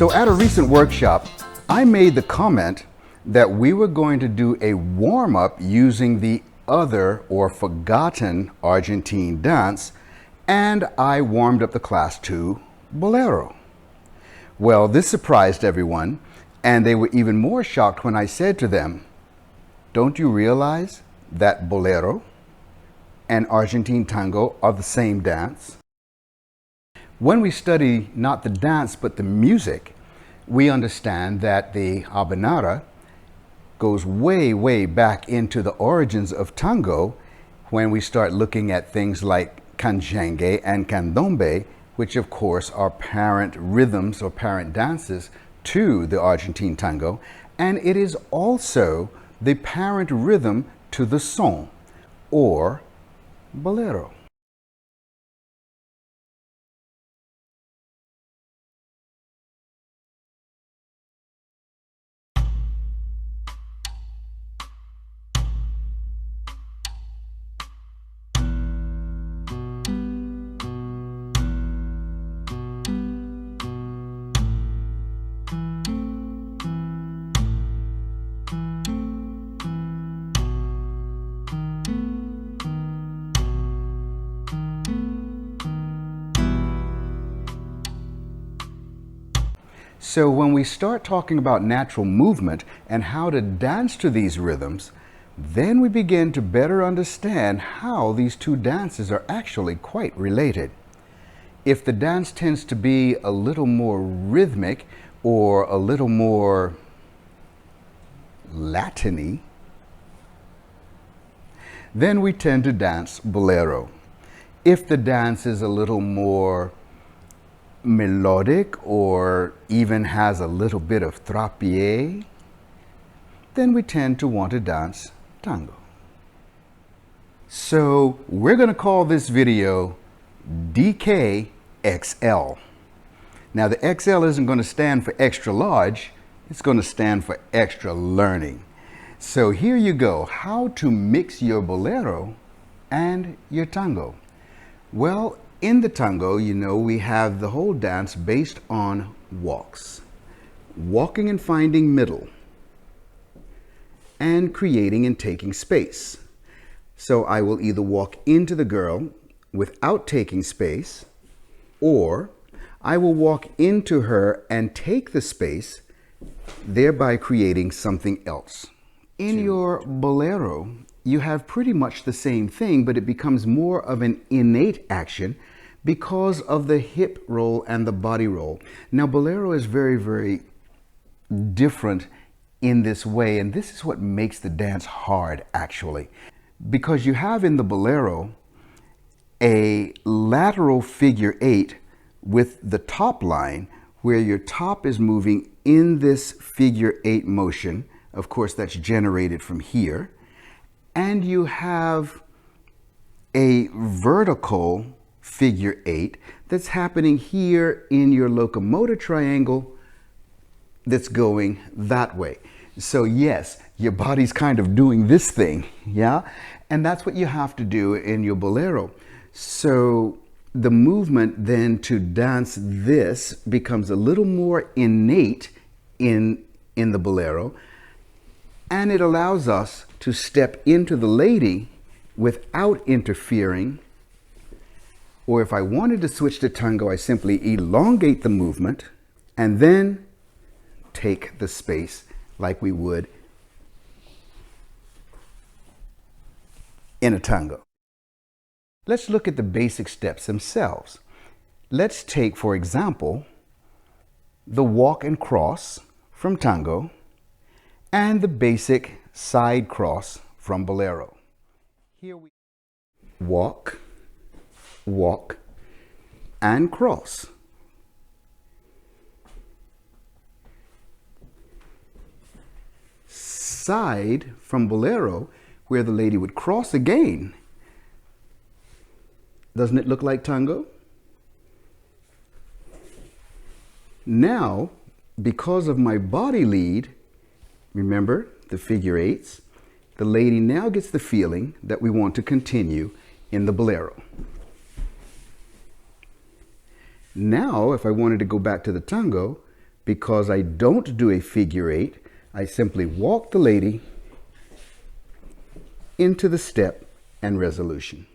So at a recent workshop, I made the comment that we were going to do a warm-up using the other or forgotten Argentine dance, and I warmed up the class to Bolero. Well, this surprised everyone, and they were even more shocked when I said to them, "Don't you realize that Bolero and Argentine tango are the same dance?" When we study not the dance but the music, we understand that the Habanera goes way, way back into the origins of tango when we start looking at things like canjengue and candombe, which of course are parent rhythms or parent dances to the Argentine tango, and it is also the parent rhythm to the son, or bolero. So when we start talking about natural movement and how to dance to these rhythms, then we begin to better understand how these two dances are actually quite related. If the dance tends to be a little more rhythmic or a little more Latin-y, then we tend to dance bolero. If the dance is a little more melodic or even has a little bit of trapié, then we tend to want to dance tango. So we're going to call this video DKXL. Now the XL isn't going to stand for extra large, it's going to stand for extra learning. So here you go, how to mix your bolero and your tango. Well, in the tango, you know, we have the whole dance based on walks. Walking and finding middle, and creating and taking space. So I will either walk into the girl without taking space, or I will walk into her and take the space, thereby creating something else. In your bolero, you have pretty much the same thing, but it becomes more of an innate action because of the hip roll and the body roll. Now, bolero is very, very different in this way, and this is what makes the dance hard, actually. Because you have in the bolero a lateral figure 8 with the top line, where your top is moving in this figure 8 motion. Of course, that's generated from here. And you have a vertical figure 8 that's happening here in your locomotor triangle that's going that way. So yes, your body's kind of doing this thing, yeah? And that's what you have to do in your bolero. So the movement then to dance this becomes a little more innate in the bolero, and it allows us to step into the lady without interfering. Or if I wanted to switch to tango, I simply elongate the movement and then take the space like we would in a tango. Let's look at the basic steps themselves. Let's take, for example, the walk and cross from tango and the basic side cross from bolero. Here we walk, walk, and cross. Side from bolero, where the lady would cross again. Doesn't it look like tango? Now, because of my body lead, remember the figure 8s, the lady now gets the feeling that we want to continue in the bolero. Now, if I wanted to go back to the tango, because I don't do a figure 8, I simply walk the lady into the step and resolution.